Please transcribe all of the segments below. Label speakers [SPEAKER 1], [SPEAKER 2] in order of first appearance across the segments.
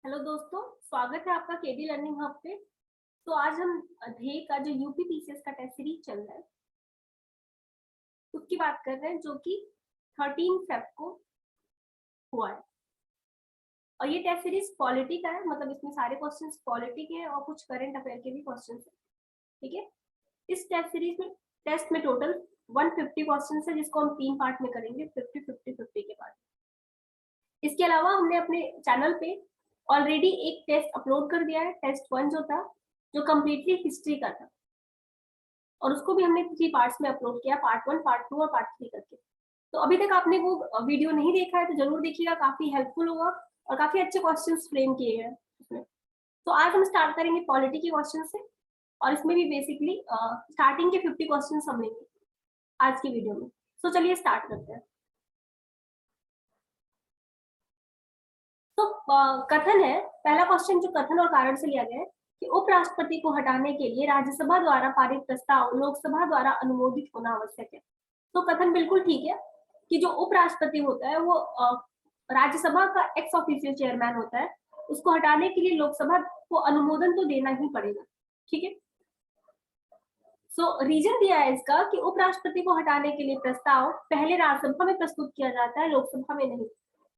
[SPEAKER 1] Hello दोस्तों, स्वागत है आपका केडी लर्निंग हब पे। तो आज हम अध्यय का जो यूपी पीसीएस का टेस्ट सीरीज चल रहा है उसकी बात कर रहे हैं, जो कि 13 फेब को हुआ है। और ये टेस्ट सीरीज पॉलिटी का है, मतलब इसमें सारे क्वेश्चंस पॉलिटी के हैं और कुछ करंट अफेयर के भी क्वेश्चंस हैं। ठीक है, इस टेस्ट में टोटल 150 क्वेश्चंस है, जिसको हम 3 पार्ट में करेंगे, 50-50-50 के पार्ट। इसके अलावा हमने अपने चैनल पे ऑलरेडी एक टेस्ट अपलोड कर दिया है, टेस्ट 1 जो था, जो कम्प्लीटली हिस्ट्री का था, और उसको भी हमने 3 पार्ट्स में अपलोड किया, पार्ट 1, पार्ट 2 और पार्ट 3 करके। तो अभी तक आपने वो वीडियो नहीं देखा है तो जरूर देखिएगा, काफी हेल्पफुल होगा और काफी अच्छे क्वेश्चंस फ्रेम किए हैं उसमें। तो आज हम स्टार्ट करेंगे पॉलिटी के क्वेश्चन से, और इसमें भी बेसिकली स्टार्टिंग के 50 क्वेश्चन हम लेंगे आज की वीडियो में। तो चलिए स्टार्ट करते हैं। तो कथन है, पहला क्वेश्चन जो कथन और कारण से लिया गया है कि उपराष्ट्रपति को हटाने के लिए राज्यसभा द्वारा पारित प्रस्ताव लोकसभा द्वारा अनुमोदित होना आवश्यक है। तो कथन बिल्कुल ठीक है कि जो उपराष्ट्रपति होता है वो राज्यसभा का एक्स ऑफिशियल चेयरमैन होता है, उसको हटाने के लिए लोकसभा को अनुमोदन तो देना ही पड़ेगा। ठीक है, सो रीजन दिया है इसका कि उपराष्ट्रपति को हटाने के लिए प्रस्ताव पहले राज्यसभा में प्रस्तुत किया जाता है, लोकसभा में नहीं।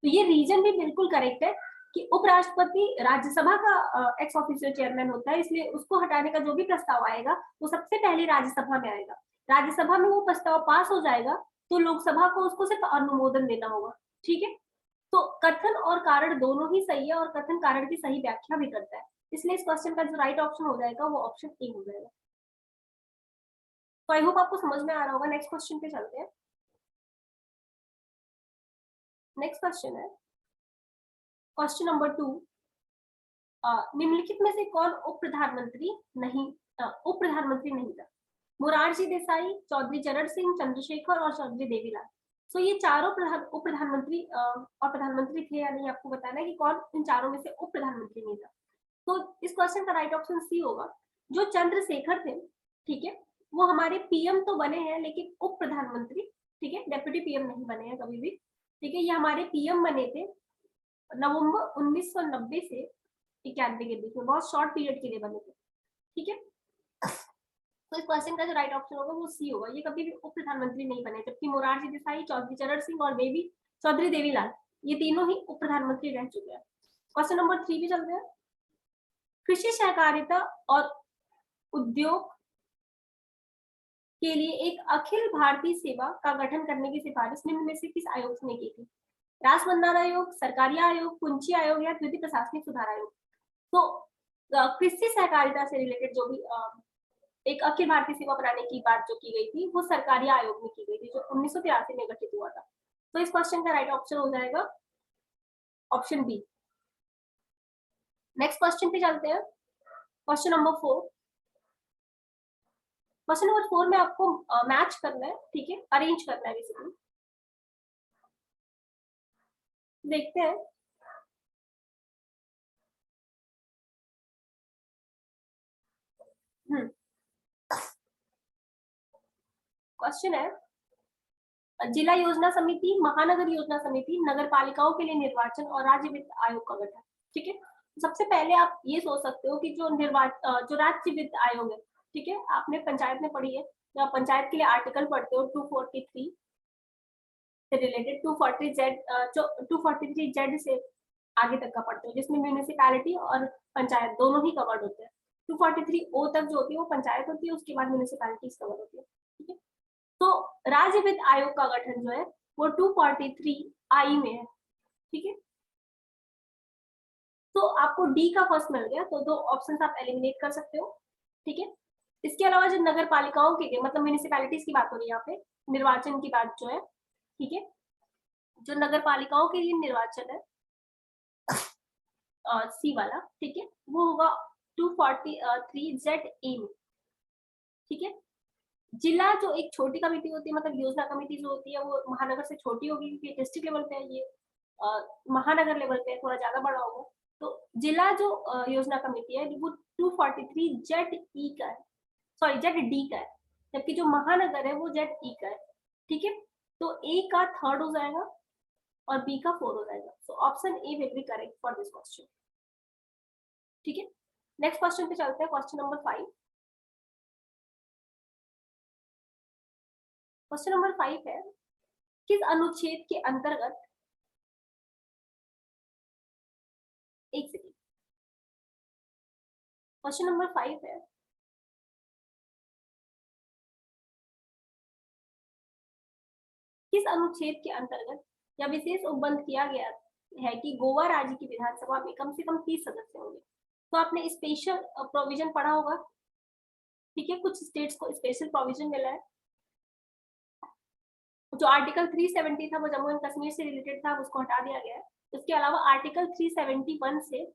[SPEAKER 1] तो ये रीजन भी बिल्कुल करेक्ट है कि उपराष्ट्रपति राज्यसभा का एक्स ऑफिशियल चेयरमैन होता है, इसलिए उसको हटाने का जो भी प्रस्ताव आएगा वो सबसे पहले राज्यसभा में आएगा। राज्यसभा में वो प्रस्ताव पास हो जाएगा तो लोकसभा को उसको सिर्फ अनुमोदन देना होगा। ठीक है, तो कथन और कारण दोनों ही सही है और कथन कारण की सही व्याख्या भी करता है, इसलिए इस क्वेश्चन का जो राइट ऑप्शन हो जाएगा वो ऑप्शन ए हो जाएगा। तो आई होप आपको समझ में आ रहा होगा। नेक्स्ट क्वेश्चन पे चलते हैं। नेक्स्ट क्वेश्चन है क्वेश्चन नंबर 2। निम्नलिखित में से कौन उप प्रधानमंत्री नहीं था? मोरारजी देसाई, चौधरी चरण सिंह, चंद्रशेखर और चौधरी देवीलाल। तो ये चारों उप प्रधानमंत्री और प्रधानमंत्री थे या नहीं, आपको बताना है कि कौन इन चारों में से उप प्रधानमंत्री नहीं था। तो इस क्वेश्चन का राइट ऑप्शन सी होगा। जो चंद्रशेखर थे, ठीक है, वो हमारे पीएम तो बने हैं लेकिन उप प्रधानमंत्री, ठीक है, डेप्यूटी पीएम नहीं बने हैं कभी भी। ठीक है, ये हमारे पीएम बने थे नवंबर 1990 से 91 के बीच में, बहुत शॉर्ट पीरियड के लिए बने थे। ठीक है, तो इस क्वेश्चन का जो राइट ऑप्शन होगा वो सी होगा। ये कभी भी उप प्रधानमंत्री नहीं बने, जबकि मोरारजी देसाई, चौधरी चरण सिंह और चौधरी देवीलाल ये तीनों ही उप प्रधानमंत्री रह चुके हैं। क्वेश्चन नंबर 3 भी चलते हैं। कृषि सहकारिता और उद्योग के लिए एक अखिल भारतीय सेवा का गठन करने की सिफारिश निम्न में से किस आयोग ने की थी? राष्ट्रमंडल आयोग, सरकारी आयोग, कुंची आयोग या द्वितीय प्रशासनिक सुधार आयोग। तो कृषि सहकारिता से रिलेटेड जो भी एक अखिल भारतीय सेवा बनाने की बात जो की गई थी वो सरकारी आयोग में की गई थी, जो 1983 में गठित हुआ था। तो इस क्वेश्चन का राइट ऑप्शन हो जाएगा ऑप्शन बी। नेक्स्ट क्वेश्चन पे चलते हैं। Question number 4। क्वेश्चन नंबर 4 में आपको मैच करना है, ठीक है, अरेंज करना है बेसिकली। देखते हैं। क्वेश्चन है, जिला योजना समिति, महानगर योजना समिति, नगर पालिकाओं के लिए निर्वाचन और राज्य वित्त आयोग का गठन। ठीक है, सबसे पहले आप ये सोच सकते हो कि जो राज्य वित्त आयोग है, ठीक है, आपने पंचायत में पढ़ी है, तो आप पंचायत के लिए आर्टिकल पढ़ते हो 243 से रिलेटेड, 243 जेड से आगे तक का पढ़ते हो, जिसमें म्यूनिसिपैलिटी और पंचायत दोनों ही कवर्ड होते हैं। 243 ओ तक जो होती है वो पंचायत होती है, उसके बाद म्यूनिसिपैलिटीज कवर होती है। ठीक है, तो राज्य वित्त आयोग का गठन जो है वो 243 आई में है। ठीक है, तो आपको डी का फर्स्ट मिल गया, तो 2 ऑप्शन आप एलिमिनेट कर सकते हो। ठीक है, इसके अलावा जो नगर पालिकाओं के लिए, मतलब म्यूनिसिपैलिटीज की बात हो रही है यहाँ पे, निर्वाचन की बात जो है, ठीक है, जो नगर पालिकाओं के लिए निर्वाचन है सी वाला, ठीक है, वो होगा 243 जेड ए में। ठीक है, जिला जो एक छोटी कमेटी होती है, मतलब योजना कमेटी जो होती है वो महानगर से छोटी होगी क्योंकि डिस्ट्रिक्ट लेवल पे है, ये महानगर लेवल पे थोड़ा ज्यादा बड़ा होगा। तो जिला जो योजना कमेटी है वो 243 जेड ई का है, सॉरी जेड डी का है, जबकि जो महानगर है वो जेड ई का है। ठीक है, तो ए का 3rd हो जाएगा और बी का 4 हो जाएगा। So option A will be correct for this question. ठीक है, नेक्स्ट क्वेश्चन पे चलते हैं, क्वेश्चन नंबर 5। क्वेश्चन नंबर 5 है, किस अनुच्छेद के अंतर्गत, एक सेकेंड, क्वेश्चन नंबर 5 है, किस अनुच्छेद के अंतर्गत यह विशेष उपबंध किया गया है कि गोवा राज्य की विधानसभा में कम से कम 30 सदस्य होंगे। तो आपने स्पेशल प्रोविजन पढ़ा होगा, ठीक है, कुछ स्टेट्स को स्पेशल प्रोविजन मिला है। जो आर्टिकल 370 था वो जम्मू एंड कश्मीर से रिलेटेड था, उसको हटा दिया गया है। उसके अलावा आर्टिकल 371 से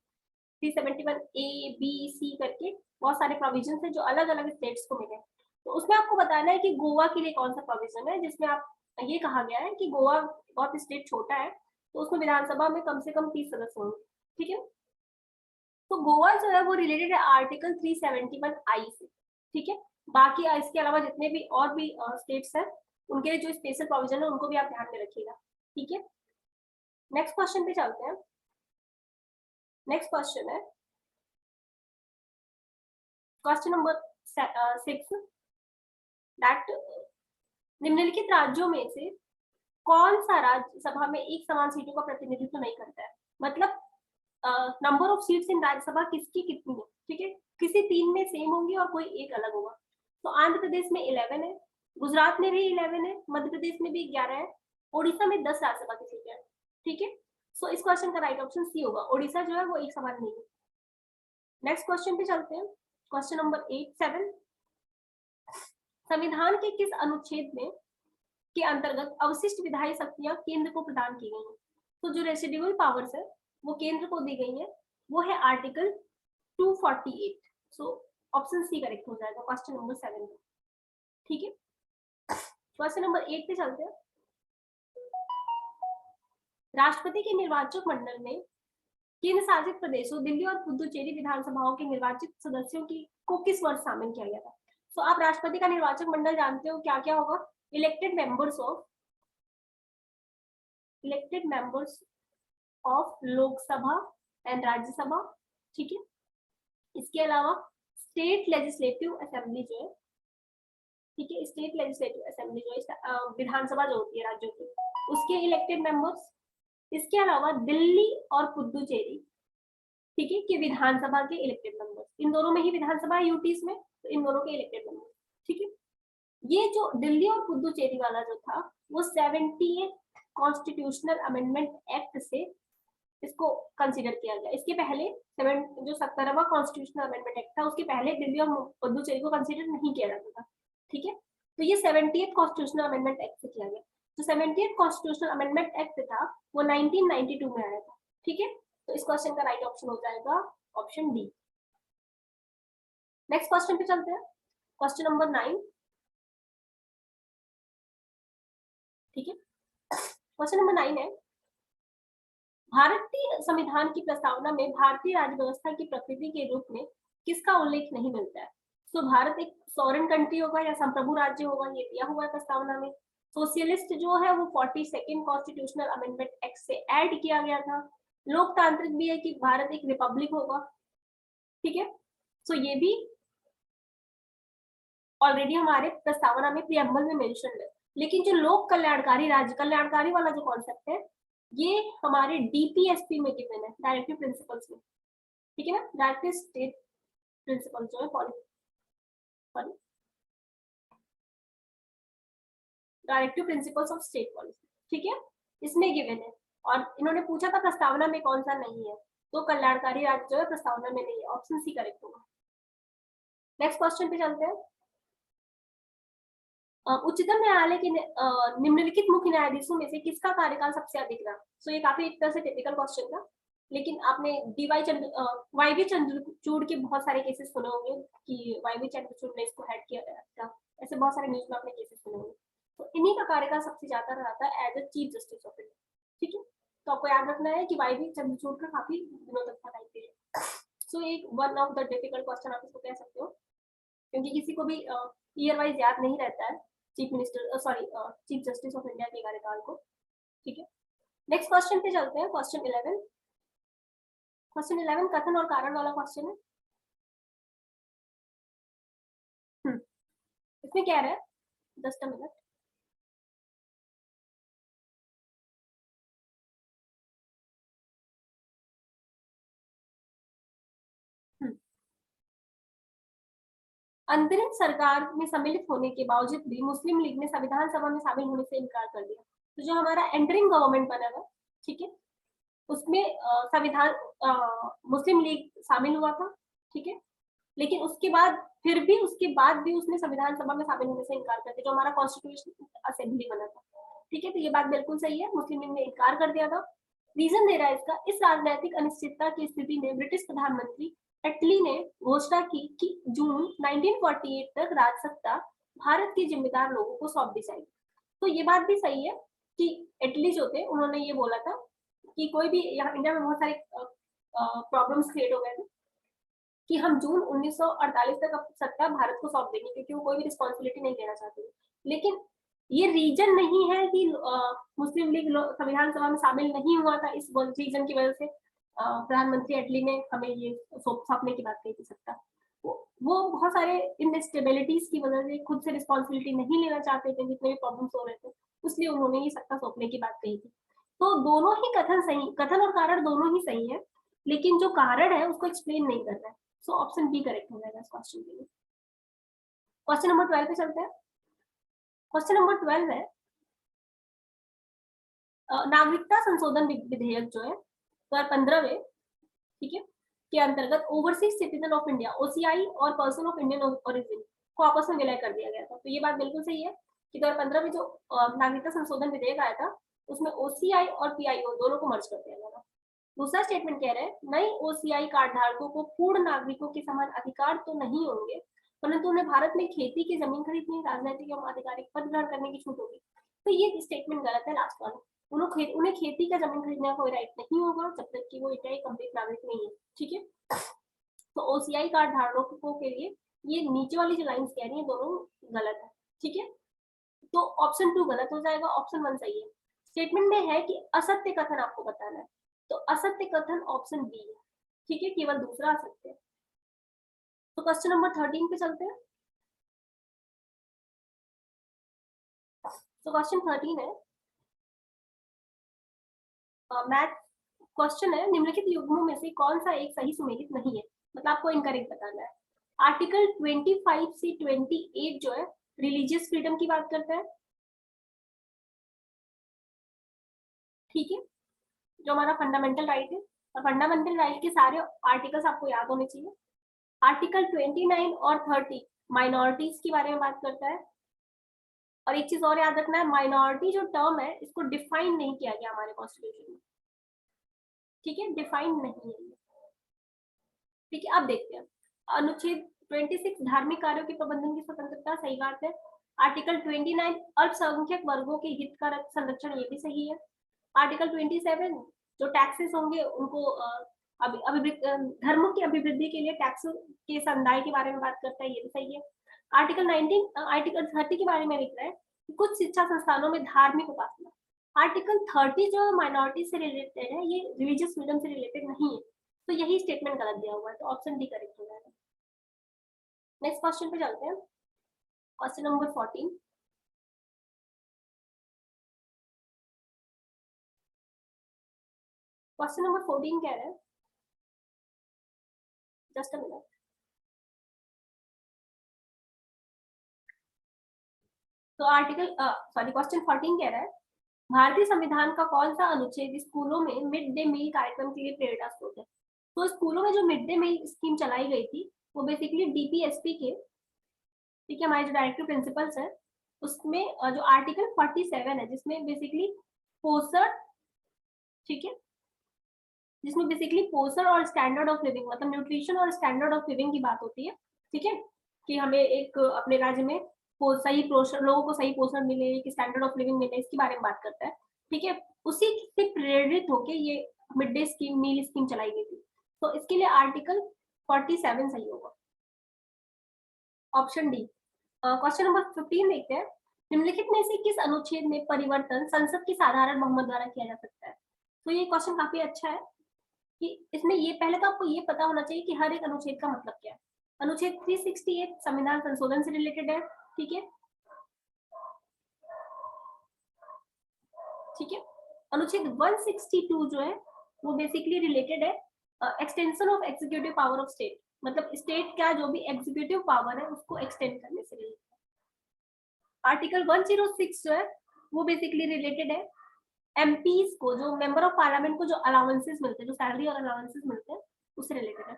[SPEAKER 1] 371 ए बी सी करके बहुत सारे प्रोविजन है जो अलग अलग स्टेट्स को मिले। तो उसमें आपको बताना है कि गोवा के लिए कौन सा प्रोविजन है जिसमें आप ये कहा गया है कि गोवा बहुत स्टेट छोटा है, तो उसमें विधानसभा में कम से कम 30 सदस्य होंगे, ठीक है। तो गोवा जो है वो रिलेटेड है आर्टिकल 371 आई से, ठीक है। बाकी इसके अलावा जितने भी और भी स्टेट्स हैं उनके जो स्पेशल प्रोविजन है उनको भी आप ध्यान में रखिएगा, ठीक है। नेक्स्ट क्वेश्चन पे चलते हैं। नेक्स्ट क्वेश्चन है क्वेश्चन नंबर 6, दैट निम्नलिखित राज्यों में से कौन सा राज्यसभा में एक समान सीटों का प्रतिनिधित्व नहीं करता है। मतलब number of seats in Rajya Sabha किसकी कितनी है, ठीक है, किसी 3 में सेम होंगी और कोई एक अलग होगा। तो आंध्र प्रदेश में 11 है, गुजरात में भी 11 है, मध्य प्रदेश में भी 11 है, ओडिशा में 10 राज्यसभा की सीटें हैं, ठीक है। सो इस क्वेश्चन का राइट ऑप्शन सी होगा, ओडिशा जो है वो एक समान नहीं है। नेक्स्ट क्वेश्चन पे चलते हैं, क्वेश्चन नंबर 7, संविधान के किस अनुच्छेद में के अंतर्गत अवशिष्ट विधायी शक्तियां केंद्र को प्रदान की गई हैं। तो जो रेसिडुअल पावर्स है वो केंद्र को दी गई है, वो है article 248। So option C correct हो जाएगा क्वेश्चन नंबर 7 में, ठीक है। क्वेश्चन नंबर 8 पे चलते हैं। राष्ट्रपति के निर्वाचक मंडल में केंद्र शासित प्रदेशों दिल्ली और पुदुचेरी विधानसभाओं के निर्वाचित सदस्यों की को किस वर्ष शामिल किया गया था। तो आप राष्ट्रपति का निर्वाचक मंडल जानते हो क्या क्या होगा, elected members of Lok Sabha and Rajya Sabha, ठीक है। इसके अलावा स्टेट लेजिस्लेटिव असेंबली जो है, ठीक है, स्टेट लेजिस्लेटिव असेंबली जो है विधानसभा जो होती है राज्यों की, उसके इलेक्टेड मेंबर्स। इसके अलावा दिल्ली और पुदुचेरी, ठीक है, कि विधानसभा के इलेक्टेड मेंबर्स, इन दोनों में ही विधानसभा है यूटीज में, तो इन दोनों के इलेक्टेड मेंबर्स, ठीक है। ये जो दिल्ली और पुदुचेरी वाला जो था वो 70th कॉन्स्टिट्यूशनल अमेंडमेंट एक्ट से इसको कंसीडर किया गया। इसके पहले जो 70वां कॉन्स्टिट्यूशनल अमेंडमेंट एक्ट था उसके पहले दिल्ली और पुदुचेरी को कंसीडर नहीं किया जाता था, ठीक है। तो ये 70th कॉन्स्टिट्यूशनल अमेंडमेंट एक्ट से किया गया। जो 70th कॉन्स्टिट्यूशनल अमेंडमेंट एक्ट था वो 1992 में आया था, ठीक है। तो इस क्वेश्चन का राइट ऑप्शन हो जाएगा ऑप्शन डी। नेक्स्ट क्वेश्चन पे चलते हैं, क्वेश्चन नंबर 9, ठीक है। क्वेश्चन नंबर 9 है, भारतीय संविधान की प्रस्तावना में भारतीय राज्य व्यवस्था की प्रकृति के रूप में किसका उल्लेख नहीं मिलता है। तो भारत एक सॉवरेन कंट्री होगा या संप्रभु राज्य होगा, ये दिया हुआ है प्रस्तावना में। सोशलिस्ट जो है वो 42nd कॉन्स्टिट्यूशनल अमेंडमेंट एक्ट से ऐड किया गया था। लोकतांत्रिक भी है कि भारत एक रिपब्लिक होगा, ठीक है। सो ये भी ऑलरेडी हमारे प्रस्तावना में प्रियम्बल में मेंशन है। लेकिन जो लोक कल्याणकारी राज्य कल्याणकारी वाला जो कॉन्सेप्ट है ये हमारे डीपीएसपी में गिवन है, डायरेक्टिव प्रिंसिपल्स में, ठीक है ना, डायरेक्टिव स्टेट प्रिंसिपल जो है directive principles of state policy, ठीक है, इसमें गिवन है। और इन्होंने पूछा था प्रस्तावना में कौन सा नहीं है, तो कल्याणकारी राज्य जो है प्रस्तावना में नहीं है, ऑप्शन सी करेक्ट होगा। नेक्स्ट क्वेश्चन पे चलते हैं। उच्चतम न्यायालय के निम्नलिखित मुख्य न्यायाधीशों में से किसका कार्यकाल सबसे अधिक रहा। सो ये काफी एक तरह से टिपिकल क्वेश्चन था, लेकिन आपने वाईवी चंद्रचूड़ के बहुत सारे केसेस सुने होंगे कि वाईवी चंद्रचूड़ ने इसको हेड किया था, ऐसे बहुत सारे न्यूज में आपने केसेस सुने होंगे। तो इन्हीं का कार्यकाल सबसे ज्यादा रहा था as a chief justice of India, ठीक है। तो आपको याद रखना है कि वाईवी चंद्रचूड़ का काफी दिनों तक था टाइम पीरियड। सो एक one of the difficult question आप इसको कह सकते हो, क्योंकि किसी को भी ईयर वाइज याद नहीं रहता है chief minister chief justice of India के कार्यकाल को, ठीक है। नेक्स्ट क्वेश्चन पे चलते हैं, क्वेश्चन 11। क्वेश्चन 11 कथन और कारण वाला क्वेश्चन है। इसमें क्या है, जस्ट अ मिनट। अंतरिम सरकार में सम्मिलित होने के बावजूद भी मुस्लिम लीग ने संविधान सभा में शामिल होने से इनकार कर दिया। तो जो हमारा एंटरिंग गवर्नमेंट बना था, ठीक है, उसमें संविधान मुस्लिम लीग शामिल हुआ था, ठीक है, लेकिन उसके बाद उसके बाद भी उसने संविधान सभा में शामिल होने से इनकार कर दिया, जो हमारा कॉन्स्टिट्यूशन असेंबली बना था, ठीक है। तो ये बात बिल्कुल सही है, मुस्लिम लीग ने इनकार कर दिया था। रीजन दे रहा है इसका, इस राजनीतिक अनिश्चितता की स्थिति में ब्रिटिश प्रधानमंत्री एटली ने घोषणा की कि जून 1948 तक राजसत्ता भारत के जिम्मेदार लोगों को सौंप दी जाएगी। तो ये बात भी सही है कि एटली जो थे उन्होंने ये बोला था कि कोई भी, यहाँ इंडिया में बहुत सारे प्रॉब्लम्स क्रिएट हो गए थे कि हम जून 1948 तक सत्ता भारत को सौंप देंगे, क्योंकि वो कोई भी रिस्पॉन्सिबिलिटी नहीं लेना चाहते। लेकिन ये रीजन नहीं है कि मुस्लिम लीग संविधान सभा में शामिल नहीं हुआ था, इस रीजन की वजह से प्रधानमंत्री एटली ने हमें ये सौंपने की बात कही थी सत्ता। वो बहुत सारे इनस्टेबिलिटीज की वजह से खुद से रिस्पॉन्सिबिलिटी नहीं लेना चाहते थे, जितने भी प्रॉब्लम्स हो रहे थे, इसलिए उन्होंने ये सत्ता सौंपने की बात कही थी। तो दोनों ही कथन सही, कथन और कारण दोनों ही सही है, लेकिन जो कारण है उसको एक्सप्लेन नहीं कर रहा है। सो ऑप्शन बी करेक्ट हो जाएगा इस क्वेश्चन के लिए। क्वेश्चन नंबर 12 पे चलते हैं। क्वेश्चन नंबर 12 है नागरिकता संशोधन विधेयक जो है 2015 में, ठीक है, के अंतर्गत overseas citizen of India OCI और पर्सन ऑफ इंडियन ओरिजिन को आपस में विलय कर दिया गया था। तो ये बात बिल्कुल सही है कि 2015 में जो नागरिकता संशोधन विधेयक आया था उसमें ओसीआई और पीआईओ दोनों को मर्ज कर दिया गया था। दूसरा स्टेटमेंट कह रहे हैं नई ओसीआई कार्ड धारकों को पूर्ण नागरिकों के समान अधिकार तो नहीं होंगे, परंतु उन्हें भारत में खेती की जमीन खरीदने, राजनीतिक एवं आधिकारिक पद ग्रहण करने की छूट होगी। तो ये स्टेटमेंट गलत है लास्ट वाला। उन्हें खेती का जमीन खरीदने का कोई राइट नहीं होगा जब तक कि वो इंडिया के कंप्लीट नागरिक नहीं है, ठीक है। तो ओसीआई कार्ड धारकों के लिए ये नीचे वाली जो लाइंस कह रही है दोनों गलत है, ठीक है। तो ऑप्शन 2 गलत हो जाएगा, ऑप्शन 1 सही है। स्टेटमेंट में है कि असत्य कथन आपको बताना है, तो असत्य कथन ऑप्शन बी है, ठीक है, केवल दूसरा असत्य है। तो क्वेश्चन नंबर 13 पे चलते हैं। तो क्वेश्चन 13 है मैथ क्वेश्चन है, निम्नलिखित युग्मों में से कौन सा एक सही सुमेलित नहीं है, मतलब आपको इनकरेक्ट बताना है। आर्टिकल 25 से 28 जो है रिलीजियस फ्रीडम की बात करता है, ठीक है, जो हमारा फंडामेंटल राइट है, और फंडामेंटल राइट के सारे आर्टिकल्स आपको याद होने चाहिए। आर्टिकल 29 और 30 माइनॉरिटीज के बारे में बात करता है। और एक चीज और याद रखना है, माइनॉरिटी जो टर्म है इसको डिफाइन नहीं किया गया हमारे कॉन्स्टिट्यूशन में, ठीक है, डिफाइन नहीं है, ठीक है। अब देखते हैं अनुच्छेद 26 धार्मिक कार्यों के प्रबंधन की स्वतंत्रता, सही बात है। आर्टिकल 29 अल्पसंख्यक वर्गों के हित का संरक्षण, ये भी सही है। आर्टिकल 27 जो टैक्सेस होंगे उनको धर्मों की अभिवृद्धि के लिए टैक्स के समुदाय के बारे में बात करता है, ये भी सही है। आर्टिकल 30 के बारे में लिख रहा है कुछ शिक्षा संस्थानों में धार्मिक उपासना। आर्टिकल 30 जो माइनॉरिटी से रिलेटेड है, ये रिलीजियस फ्रीडम से रिलेटेड नहीं है, तो यही स्टेटमेंट गलत दिया हुआ है, तो ऑप्शन डी करेक्ट हो जाएगा। नेक्स्ट क्वेश्चन पे चलते हैं। Question number 14। क्वेश्चन नंबर 14 कह रहे हैं, जस्ट अ मिनट। तो क्वेश्चन 14 कह रहा है भारतीय संविधान का कौन सा अनुच्छेद स्कूलों में मिड डे मील कार्यक्रम के लिए प्रेरणा स्रोत है। तो स्कूलों में जो मिड डे मील स्कीम चलाई गई थी वो बेसिकली डीपीएसपी के, ठीक है, हमारे जो डायरेक्टर प्रिंसिपल्स है उसमें जो आर्टिकल 47 है जिसमें बेसिकली पोषण, ठीक है, जिसमें बेसिकली पोषण और स्टैंडर्ड ऑफ लिविंग, मतलब न्यूट्रिशन और स्टैंडर्ड ऑफ लिविंग की बात होती है, ठीक है, कि हमें एक अपने राज्य में सही पोषण, लोगों को सही पोषण मिले, एक स्टैंडर्ड ऑफ लिविंग मिले, इसके बारे में बात करता है, ठीक है। उसी से प्रेरित होकर ये mid day scheme, meal scheme चलाई गई थी, तो इसके लिए आर्टिकल 47 सही होगा, ऑप्शन डी। क्वेश्चन नंबर 15 देखते हैं, निम्नलिखित में से किस अनुच्छेद में परिवर्तन संसद की साधारण बहुमत द्वारा किया जा सकता है। तो ये क्वेश्चन काफी अच्छा है कि इसमें ये पहले तो आपको ये पता होना चाहिए कि हर एक अनुच्छेद का मतलब क्या है। अनुच्छेद 368 संविधान संशोधन से रिलेटेड है, ठीक है, ठीक है। अनुच्छेद 162 जो है वो बेसिकली रिलेटेड है extension of executive power of state, मतलब स्टेट का जो भी एग्जीक्यूटिव पावर है उसको एक्सटेंड करने से रिलेटेड। आर्टिकल 106 जो है वो बेसिकली रिलेटेड है एमपीज को, जो मेंबर ऑफ पार्लियामेंट को जो अलाउंसेस मिलते हैं, जो सैलरी और अलाउंसेस मिलते हैं, उससे रिलेटेड है।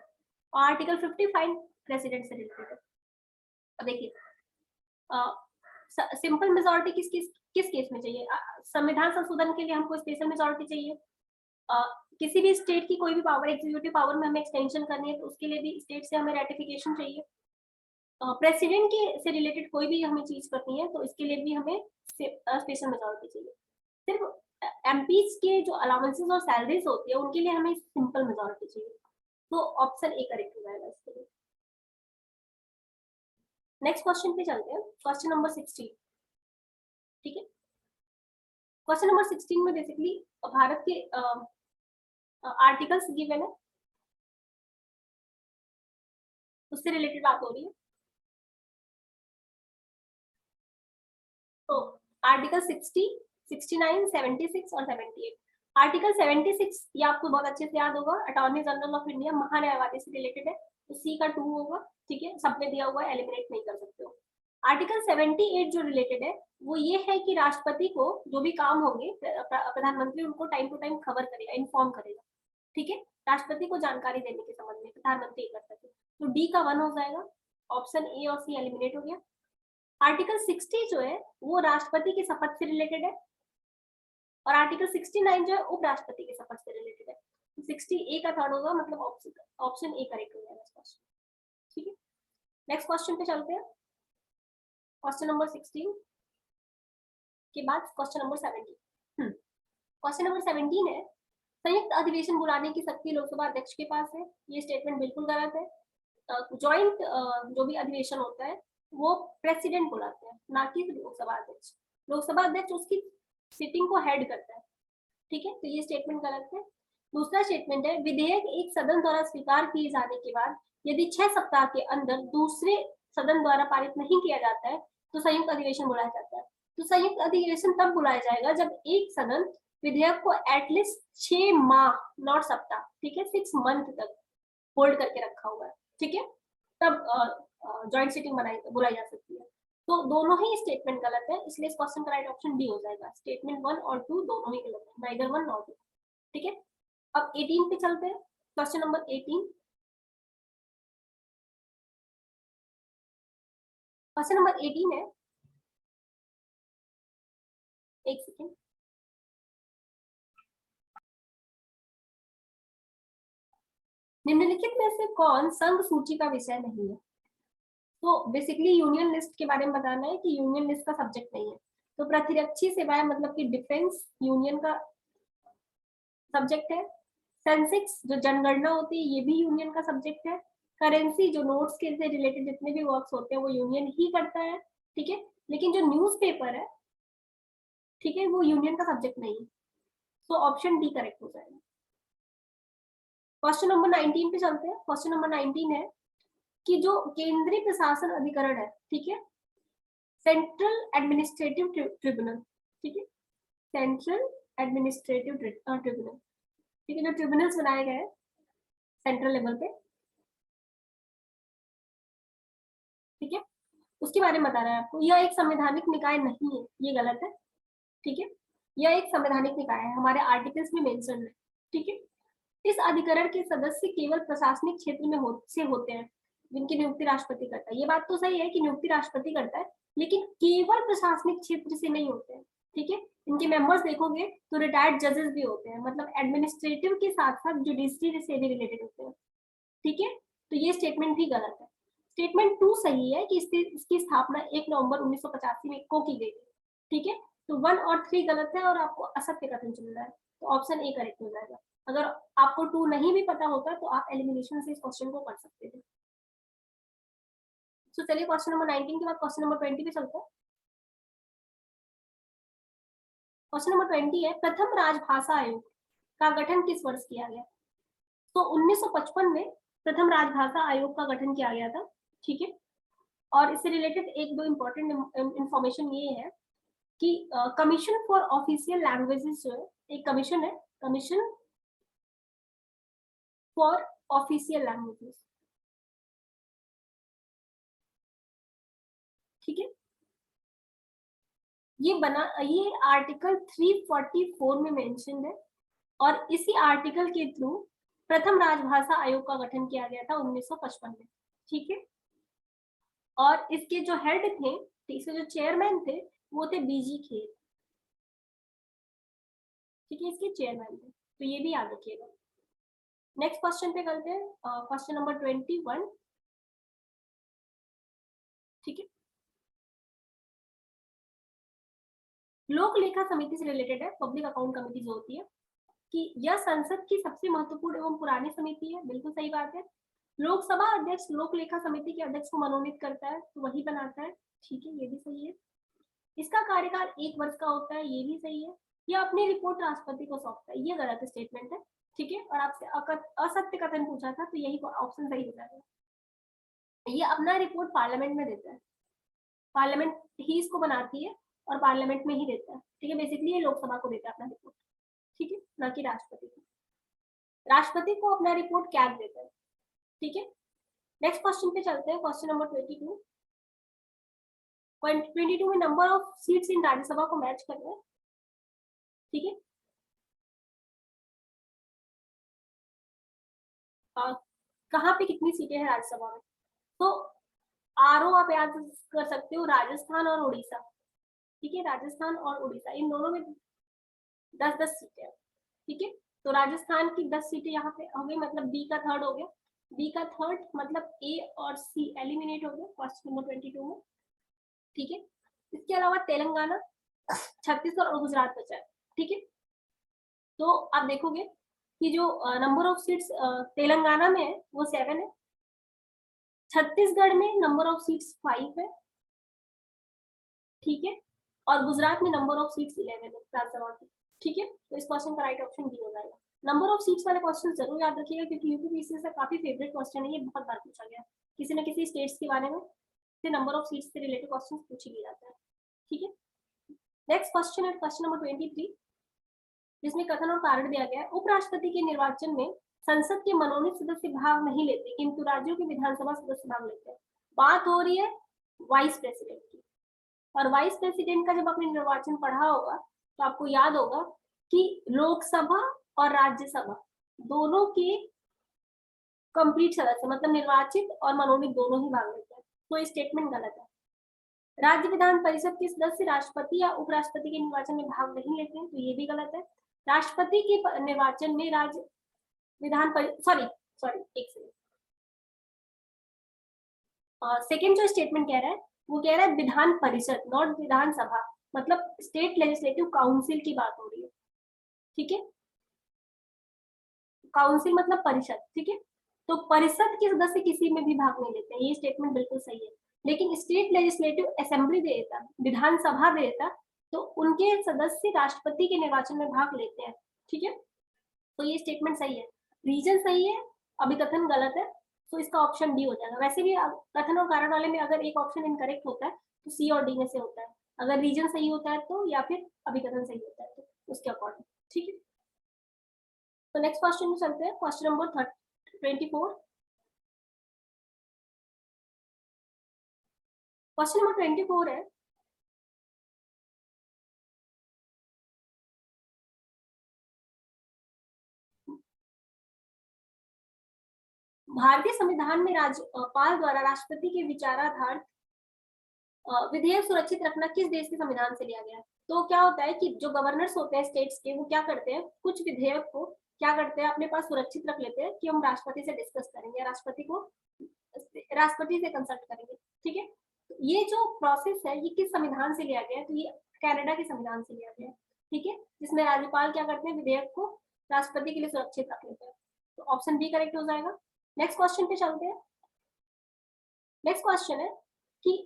[SPEAKER 1] और आर्टिकल 55 प्रेसिडेंट से रिलेटेड है। अब देखिए सिंपल मेजोरिटी किस केस में चाहिए? संविधान संशोधन के लिए हमको स्पेशल मेजोरिटी चाहिए। किसी भी स्टेट की कोई भी पावर, एग्जीक्यूटिव पावर में हमें एक्सटेंशन करनी है तो उसके लिए भी स्टेट से हमें रेटिफिकेशन चाहिए। प्रेसिडेंट के से रिलेटेड कोई भी हमें चीज करनी है तो इसके लिए भी हमें स्पेशल मेजोरिटी चाहिए। सिर्फ एमपीज के जो अलाउंसेस और सैलरीज होती है उनके लिए हमें सिंपल मेजोरिटी चाहिए। तो ऑप्शन ए करेक्ट हो जाएगा इसके लिए। नेक्स्ट क्वेश्चन पे चलते हैं, क्वेश्चन नंबर 16, ठीक है। क्वेश्चन नंबर 16 में बेसिकली भारत के आर्टिकल्स गिवन है, उससे रिलेटेड बात हो रही है। तो आर्टिकल 60, 69, 76 और 78। आर्टिकल 76 ये आपको बहुत अच्छे से याद होगा, अटॉर्नी जनरल ऑफ इंडिया, महान्यायवादी से रिलेटेड है, तो सी का 2 होगा, ठीक है, सब में दिया हुआ है, एलिमिनेट नहीं कर सकते हो। आर्टिकल 78 जो रिलेटेड है वो ये है कि राष्ट्रपति को जो भी काम होंगे प्रधानमंत्री उनको टाइम टू टाइम खबर करेगा, इन्फॉर्म करेगा, ठीक है, राष्ट्रपति को जानकारी देने के संबंध में प्रधानमंत्री कर सके। तो डी का 1 हो जाएगा, ऑप्शन ए और सी एलिमिनेट हो गया। आर्टिकल 60 जो है वो राष्ट्रपति की शपथ से रिलेटेड है, और आर्टिकल 69 जो है उपराष्ट्रपति की शपथ से रिलेटेड है। 60 ए का 3rd होगा, मतलब ऑप्शन ए करेक्ट हो जाएगा क्वेश्चन, ठीक है। नेक्स्ट क्वेश्चन पे चलते हैं, क्वेश्चन नंबर 16 के बाद क्वेश्चन नंबर 17। क्वेश्चन नंबर 17 है, संयुक्त अधिवेशन बुलाने की शक्ति लोकसभा अध्यक्ष के पास है। ये स्टेटमेंट बिल्कुल गलत है। ज्वाइंट जो भी अधिवेशन होता है वो प्रेसिडेंट बुलाते हैं, ना कि लोकसभा अध्यक्ष। लोकसभा अध्यक्ष उसकी सिटिंग को हेड करता है, ठीक है, तो ये स्टेटमेंट गलत है। दूसरा स्टेटमेंट है, विधेयक एक सदन द्वारा स्वीकार किए जाने के बाद यदि 6 सप्ताह के अंदर दूसरे सदन द्वारा पारित नहीं किया जाता है तो संयुक्त अधिवेशन बुलाया जाता है। तो संयुक्त अधिवेशन तब बुलाया जाएगा जब एक सदन विधेयक को एटलीस्ट 6 माह, नॉट सप्ताह, ठीक है, 6 मंथ तक होल्ड करके रखा हुआ है, ठीक है, तब ज्वाइंट सिटिंग बुलाई जा सकती है। तो दोनों ही स्टेटमेंट गलत है, इसलिए इस क्वेश्चन का राइट ऑप्शन डी हो जाएगा। स्टेटमेंट 1 और 2 दोनों ही गलत है, नाइदर 1 नॉट 2, ठीक है। अब 18 पे चलते हैं, क्वेश्चन नंबर 18। क्वेश्चन नंबर 18 है, एक सेकेंड, निम्नलिखित में से कौन संघ सूची का विषय नहीं है? तो बेसिकली यूनियन लिस्ट के बारे में बताना है कि यूनियन लिस्ट का सब्जेक्ट नहीं है। तो प्रतिरक्षी सेवाएं मतलब कि डिफेंस यूनियन का सब्जेक्ट है। सेंसेक्स जो जनगणना होती है ये भी यूनियन का सब्जेक्ट है। करेंसी जो नोट्स के से रिलेटेड जितने भी वर्क्स होते हैं वो यूनियन ही करता है, ठीक है, लेकिन जो न्यूज़पेपर है, ठीक है, वो यूनियन का सब्जेक्ट नहीं है। तो ऑप्शन डी करेक्ट हो जाएगा। क्वेश्चन नंबर 19 पे चलते हैं। क्वेश्चन नंबर 19 है कि जो केंद्रीय प्रशासन अधिकरण है, ठीक है, सेंट्रल एडमिनिस्ट्रेटिव ट्रिब्यूनल, ठीक है, सेंट्रल एडमिनिस्ट्रेटिव ट्रिब्यूनल, ठीक है, जो ट्रिब्यूनल्स बनाए गए हैं सेंट्रल लेवल पे, ठीक है, उसके बारे में बता रहा है आपको। यह एक संवैधानिक निकाय नहीं है, ये गलत है, ठीक है, यह एक संवैधानिक निकाय है, हमारे आर्टिकल्स में मेंशन है, ठीक है। इस अधिकरण के सदस्य केवल प्रशासनिक क्षेत्र में होते हैं जिनकी नियुक्ति राष्ट्रपति करता है। ये बात तो सही है कि नियुक्ति राष्ट्रपति करता है, लेकिन केवल प्रशासनिक क्षेत्र से नहीं होते हैं, ठीक है। इनके मेंबर्स देखोगे तो रिटायर्ड जजेस भी होते हैं, मतलब एडमिनिस्ट्रेटिव के साथ साथ जुडिशरी से भी रिलेटेड होते हैं, ठीक है। तो ये स्टेटमेंट भी गलत है। स्टेटमेंट 2 सही है कि इसकी स्थापना 1 नवंबर 1985 में को की गई थी, ठीक है। तो 1 और 3 गलत है और आपको असत्य कथन चल रहा है, तो ऑप्शन ए करेक्ट हो जाएगा। अगर आपको 2 नहीं भी पता होता तो आप एलिमिनेशन से इस क्वेश्चन को कर सकते थे। तो चलिए क्वेश्चन नंबर 19 के बाद क्वेश्चन नंबर 20 पे चलते हैं। क्वेश्चन नंबर 20 है, प्रथम राजभाषा आयोग का गठन किस वर्ष किया गया? तो 1955 में प्रथम राजभाषा आयोग का गठन किया गया था, ठीक है। और इससे रिलेटेड एक दो इंपॉर्टेंट इंफॉर्मेशन ये है कि कमीशन फॉर ऑफिशियल लैंग्वेजेस जो है, एक कमीशन है, कमीशन फॉर ऑफिशियल लैंग्वेजेस, ठीक है। ये आर्टिकल 344 में मेंशन है और इसी आर्टिकल के थ्रू प्रथम राजभाषा आयोग का गठन किया गया था 1955 में, ठीक है। और इसके जो हेड थे, इसके जो चेयरमैन थे, वो थे बीजी खेर, ठीक है, इसके चेयरमैन थे, तो ये भी याद रखिएगा। नेक्स्ट क्वेश्चन पे करते हैं, क्वेश्चन नंबर 21, ठीक है। लोक लेखा समिति से रिलेटेड है, पब्लिक अकाउंट कमेटी जो होती है, कि यह संसद की सबसे महत्वपूर्ण एवं पुरानी समिति है, बिल्कुल सही बात है। लोकसभा अध्यक्ष लोक लेखा समिति के अध्यक्ष को मनोनीत करता है, तो वही बनाता है, ठीक है, ये भी सही है। इसका कार्यकाल 1 वर्ष का होता है, ये भी सही है। यह अपनी रिपोर्ट राष्ट्रपति को सौंपता है, ये गलत स्टेटमेंट है, ठीक है। और आपसे असत्य कथन पूछा था, तो यही ऑप्शन सही हो जाएगा। ये अपना रिपोर्ट पार्लियामेंट में देता है, पार्लियामेंट ही इसको बनाती है और पार्लियामेंट में ही देता है, ठीक है। बेसिकली ये लोकसभा को देता है अपना रिपोर्ट, ठीक है, ना कि राष्ट्रपति को। राष्ट्रपति को अपना रिपोर्ट कैग देता है, ठीक है। नेक्स्ट क्वेश्चन पे चलते हैं, क्वेश्चन नंबर 22। 22 में number of seats in Rajya Sabha को मैच करना है, ठीक है। कहाँ पे कितनी सीटें हैं राज्यसभा में, तो आरओ आप याद कर सकते हो, राजस्थान और उड़ीसा, ठीक है, राजस्थान और उड़ीसा इन दोनों में 10-10 सीटें हैं, ठीक है। तो राजस्थान की 10 सीटें यहाँ पे हो गई, मतलब बी का थर्ड हो गया, बी का थर्ड मतलब ए और सी एलिमिनेट हो गया क्वेश्चन नंबर 22 में, ठीक है। इसके अलावा तेलंगाना, छत्तीसगढ़ और गुजरात बचा है, ठीक है। तो आप देखोगे कि जो नंबर ऑफ सीट्स तेलंगाना में है वो 7 है, छत्तीसगढ़ में नंबर ऑफ सीट्स 5 है, ठीक है। और गुजरात में नंबर ऑफ सीट्स 11 है राज्यसभा की, ठीक है। तो इस क्वेश्चन का राइट ऑप्शन डी हो जाएगा। नंबर ऑफ सीट्स वाले क्वेश्चन जरूर याद रखिएगा, क्योंकि यूपीपीएससी से काफी फेवरेट क्वेश्चन है, ये बहुत बार पूछा गया किसी न किसी स्टेट्स के बारे में, से नंबर ऑफ सीट्स से रिलेटेड क्वेश्चन पूछे लिए जाते हैं, ठीक है। नेक्स्ट क्वेश्चन है क्वेश्चन नंबर 23, जिसमें कथन और कारण दिया गया है। उपराष्ट्रपति के निर्वाचन में संसद के मनोनीत सदस्य भाग नहीं लेते, किंतु राज्यों के विधानसभा सदस्य भाग लेते हैं। बात हो रही है वाइस प्रेसिडेंट की, और वाइस प्रेसिडेंट का जब आपने निर्वाचन पढ़ा होगा तो आपको याद होगा कि लोकसभा और राज्यसभा दोनों के कंप्लीट सदस्य, मतलब निर्वाचित और मनोनीत दोनों ही भाग लेते हैं, तो ये स्टेटमेंट गलत है। राज्य विधान परिषद के सदस्य राष्ट्रपति या उपराष्ट्रपति के निर्वाचन में भाग नहीं लेते हैं, तो ये भी गलत है। राष्ट्रपति के निर्वाचन में राज्य विधान सॉरी एक सेकंड, सेकेंड जो स्टेटमेंट कह रहा है वो कह रहा है विधान परिषद, नॉट विधानसभा, मतलब स्टेट लेजिस्लेटिव काउंसिल की बात हो रही है, ठीक है। काउंसिल मतलब परिषद, ठीक है। तो परिषद के सदस्य किसी में भी भाग नहीं लेते हैं, ये स्टेटमेंट बिल्कुल सही है। लेकिन स्टेट लेजिस्लेटिव असेंबली देता, विधानसभा देता, तो उनके सदस्य राष्ट्रपति के निर्वाचन में भाग लेते हैं, ठीक है। तो ये स्टेटमेंट सही है, रीजन सही है, अभिकथन गलत है, तो इसका ऑप्शन डी हो जाएगा। वैसे भी कथन और कारण वाले में अगर एक ऑप्शन इनकरेक्ट होता है तो सी और डी में से होता है, अगर रीजन सही होता है तो, या फिर अभिकथन सही होता है तो उसके अकॉर्डिंग, ठीक है। तो नेक्स्ट क्वेश्चन में चलते हैं, क्वेश्चन नंबर 24। क्वेश्चन नंबर 24 है, भारतीय संविधान में राज्यपाल द्वारा राष्ट्रपति के विचाराधार विधेयक सुरक्षित रखना किस देश के संविधान से लिया गया है। तो क्या होता है कि जो गवर्नर्स होते हैं स्टेट्स के, वो क्या करते हैं, कुछ विधेयक को क्या करते हैं अपने पास सुरक्षित रख लेते हैं कि हम राष्ट्रपति से डिस्कस करेंगे, राष्ट्रपति से कंसल्ट करेंगे, ठीक है। ये जो प्रोसेस है ये किस संविधान से लिया गया है, तो ये कनाडा के संविधान से लिया गया है, ठीक है, जिसमें राज्यपाल क्या करते हैं, विधेयक को राष्ट्रपति के लिए सुरक्षित रख लेते हैं, तो ऑप्शन बी करेक्ट हो जाएगा। नेक्स्ट क्वेश्चन पे चलते हैं। नेक्स्ट क्वेश्चन है कि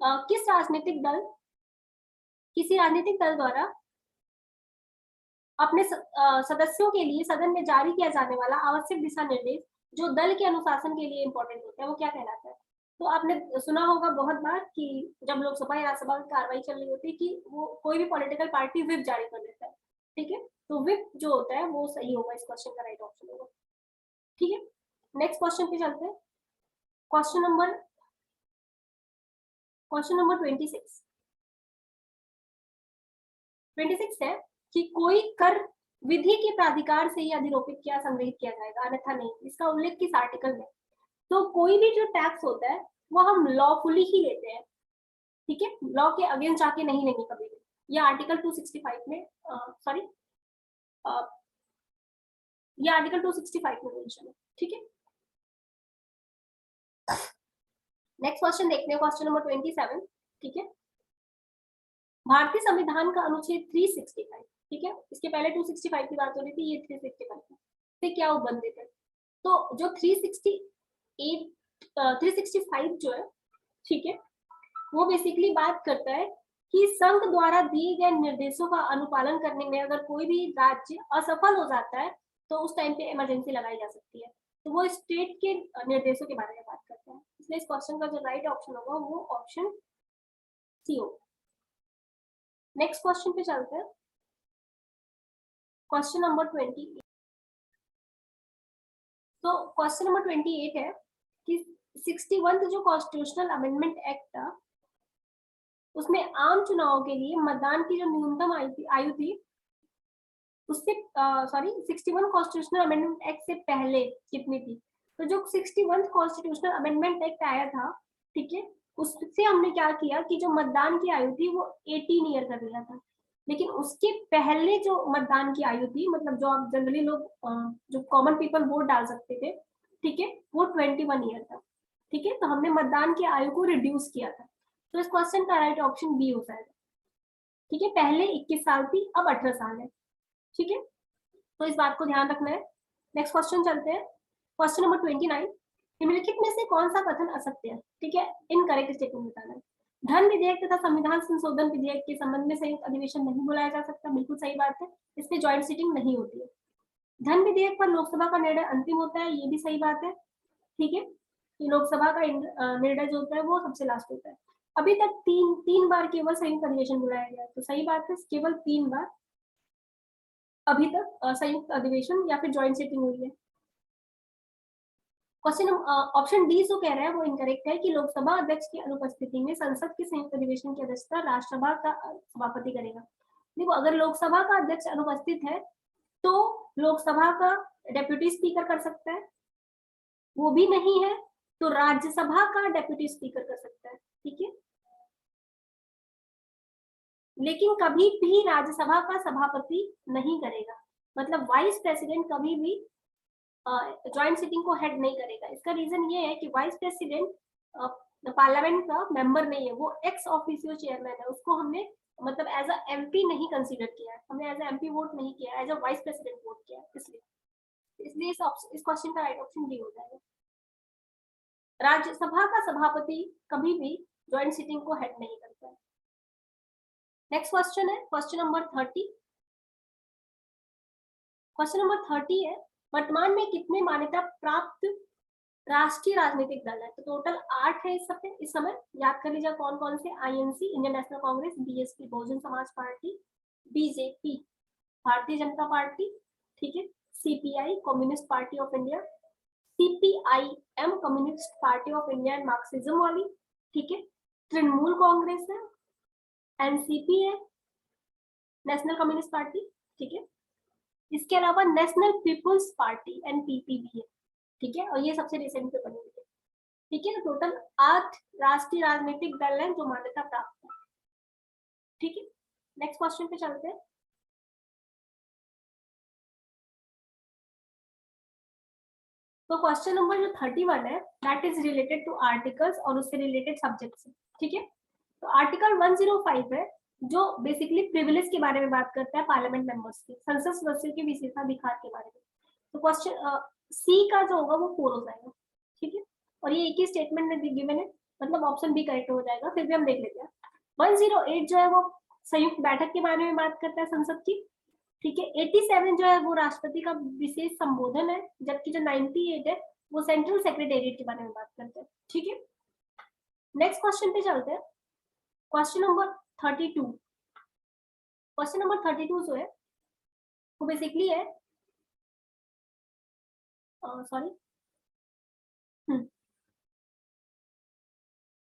[SPEAKER 1] किसी राजनीतिक दल द्वारा अपने सदस्यों के लिए सदन में जारी किया जाने वाला आवश्यक दिशा निर्देश जो दल के अनुशासन के लिए इंपॉर्टेंट होता है वो क्या कहलाता है? तो आपने सुना होगा बहुत बार कि जब लोकसभा या राज्यसभा की कार्रवाई चल रही होती है कि वो कोई भी पॉलिटिकल पार्टी व्हिप जारी कर देता है, ठीक है? तो व्हिप जो होता है वो सही होगा, इस क्वेश्चन का राइट ऑप्शन होगा, ठीक है? नेक्स्ट क्वेश्चन पे चलते हैं। क्वेश्चन नंबर 26 है कि कोई कर विधि के प्राधिकार से ही अधिरोपित या संग्रहित किया जाएगा, अन्यथा नहीं। इसका उल्लेख किस आर्टिकल में? तो कोई भी जो टैक्स होता है वो हम लॉफुली ही लेते हैं, ठीक है? लॉ के अगेंस्ट जाके नहीं लेंगे कभी भी। ये आर्टिकल 265 में सॉरी ये आर्टिकल 265 में मेंशन है, ठीक है? नेक्स्ट क्वेश्चन देखते हैं, क्वेश्चन नंबर 27, ठीक है? भारतीय संविधान का अनुच्छेद 365, ठीक है? इसके पहले 265 की बात हो रही थी, ये 365 से क्या उबंधित है? तो जो 365 जो है, ठीक है, वो बेसिकली बात करता है कि संघ द्वारा दिए गए निर्देशों का अनुपालन करने में अगर कोई भी राज्य असफल हो जाता है तो उस टाइम पे इमरजेंसी लगाई जा सकती है। तो वो स्टेट के निर्देशों के बारे में बात करता है, इसलिए इस क्वेश्चन का जो राइट ऑप्शन होगा वो ऑप्शन सी होगा। नेक्स्ट क्वेश्चन पे चलते हैं, क्वेश्चन नंबर 28। तो क्वेश्चन नंबर 28 है कि 61 जो कॉन्स्टिट्यूशनल अमेंडमेंट एक्ट था उसमें आम चुनाव के लिए मतदान की जो न्यूनतम आयु थी उससे 61 कॉन्स्टिट्यूशनल अमेंडमेंट एक्ट से पहले कितनी थी? तो जो 61 कॉन्स्टिट्यूशनल अमेंडमेंट एक्ट आया था, ठीक है, उससे हमने क्या किया कि जो मतदान की आयु थी वो 18 ईयर कर लिया था। लेकिन उसके पहले जो मतदान की आयु थी, मतलब जो आप जनरली लोग जो कॉमन पीपल वोट डाल सकते थे, ठीक है, वो 21 ईयर था, ठीक है? तो हमने मतदान की आयु को रिड्यूस किया था। तो इस क्वेश्चन का राइट ऑप्शन बी हो जाएगा, ठीक है? पहले 21 साल थी, अब 18 साल है, ठीक है? तो इस बात को ध्यान रखना है। नेक्स्ट क्वेश्चन चलते हैं, क्वेश्चन नंबर 29। निम्नलिखित में से कौन सा कथन असत्य है? ठीक है, इनकरेक्ट स्टेटमेंट बताना है। धन विधेयक तथा संविधान संशोधन विधेयक के संबंध में संयुक्त अधिवेशन नहीं बुलाया जा सकता, बिल्कुल सही बात है, इसमें ज्वाइंट सीटिंग नहीं होती है। धन विधेयक पर लोकसभा का निर्णय अंतिम होता है, ये भी सही बात है, ठीक है? कि लोकसभा का निर्णय जो होता है वो सबसे लास्ट होता है। अभी तक तीन बार केवल संयुक्त अधिवेशन बुलाया गया, तो सही बात है, केवल 3 बार अभी तक संयुक्त अधिवेशन या फिर ज्वाइंट सीटिंग हुई है। क्वेश्चन ऑप्शन डी जो कह रहा है वो इनकरेक्ट है कि लोकसभा अध्यक्ष की अनुपस्थिति में संसद के संयुक्त अधिवेशन की अध्यक्षता राष्ट्रसभा का सभापति करेगा। देखो, अगर लोकसभा का अध्यक्ष अनुपस्थित है तो लोकसभा का डेप्यूटी स्पीकर कर सकता है, वो भी नहीं है तो राज्यसभा का डेप्यूटी स्पीकर कर सकता है, ठीक है? लेकिन कभी भी राज्यसभा का सभापति नहीं करेगा, मतलब वाइस प्रेसिडेंट कभी भी ज्वाइंट सीटिंग को हेड नहीं करेगा। इसका रीजन ये है कि वाइस प्रेसिडेंट पार्लियामेंट का मेंबर नहीं है, वो एक्स ऑफिशियो चेयरमैन है, उसको हमने मतलब एज अ एमपी नहीं कंसीडर किया है, हमने एज अ एमपी वोट नहीं किया, as a vice president vote किया है, इसलिए इस क्वेश्चन का राइट ऑप्शन डी हो जाएगा। राज्यसभा का सभापति कभी भी ज्वाइंट सीटिंग को हेड नहीं करता है। नेक्स्ट क्वेश्चन है क्वेश्चन नंबर 30। क्वेश्चन नंबर 30 है, वर्तमान में कितने मान्यता प्राप्त राष्ट्रीय राजनीतिक दल है? तो टोटल 8 है इस समय याद कर लीजिए कौन कौन से। INC Indian National Congress, BSP Bahujan Samaj Party, BJP Bharatiya Janata Party, ठीक है, CPI Communist Party of India, CPIM Communist Party of India and Marxism वाली, ठीक है, तृणमूल कांग्रेस है, एनसीपी है, नेशनल कम्युनिस्ट पार्टी, ठीक है, इसके अलावा नेशनल पीपुल्स पार्टी एनपीपी भी है, ठीक है, और ये सबसे रिसेंट पे बनी हुई है, ठीक है? तो टोटल 8 राष्ट्रीय राजनीतिक दल हैं जो मान्यता प्राप्त है, ठीक है? नेक्स्ट क्वेश्चन पे चलते हैं। तो क्वेश्चन नंबर जो 31 है that is related to articles और उससे रिलेटेड सब्जेक्ट्स, ठीक है? तो आर्टिकल 105 है जो बेसिकली प्रिविलेज के बारे में बात करता है, पार्लियामेंट मेंबर्स के संसद सदस्यों के विशेषाधिकार के बारे में। तो क्वेश्चन सी का जो होगा वो 4 हो जाएगा, ठीक है? और ये एक ही स्टेटमेंट में गिवन है, मतलब ऑप्शन बी करेक्ट हो जाएगा, फिर भी हम देख लेते हैं। 108 जो है वो संयुक्त बैठक के बारे में बात करता है संसद की, ठीक है? 87 जो है वो राष्ट्रपति का विशेष संबोधन है, जबकि जो 98 है वो सेंट्रल सेक्रेटेरिएट के बारे में बात करते हैं, ठीक है। नेक्स्ट क्वेश्चन पे चलते हैं, क्वेश्चन नंबर 32। क्वेश्चन नंबर 32 जो है वो बेसिकली है, सॉरी,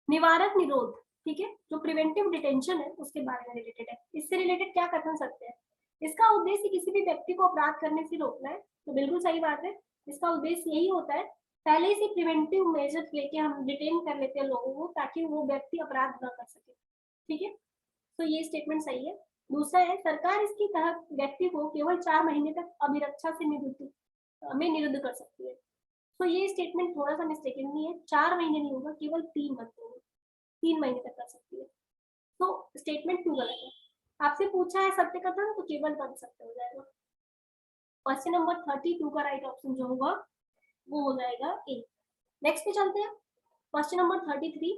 [SPEAKER 1] निवारक निरोध, ठीक है, जो प्रिवेंटिव डिटेंशन है उसके बारे में रिलेटेड है। इससे रिलेटेड क्या कथन सकते हैं? इसका उद्देश्य किसी भी व्यक्ति को अपराध करने से रोकना है, तो बिल्कुल सही बात है। इसका उद्देश्य यही होता है, पहले से प्रिवेंटिव मेजर्स लेके हम डिटेन कर लेते हैं लोगों को ताकि वो व्यक्ति अपराध न कर सके, ठीक है। तो ये स्टेटमेंट सही है। दूसरा है, सरकार इसके तहत व्यक्ति को केवल 4 महीने तक अभिरक्षा से निरुद्ध कर सकती है। तो ये स्टेटमेंट थोड़ा सा मिस्टेकन नहीं है, 4 महीने नहीं होगा, केवल 3 महीने होगा, 3 महीने तक कर सकती है। तो स्टेटमेंट 2 गलत है। आपसे पूछा है सत्य कथन, तो केवल पद सत्य हो जाएगा। क्वेश्चन नंबर 32 का राइट ऑप्शन जो होगा वो हो जाएगा ए। नेक्स्ट पे चलते हैं, क्वेश्चन नंबर 33।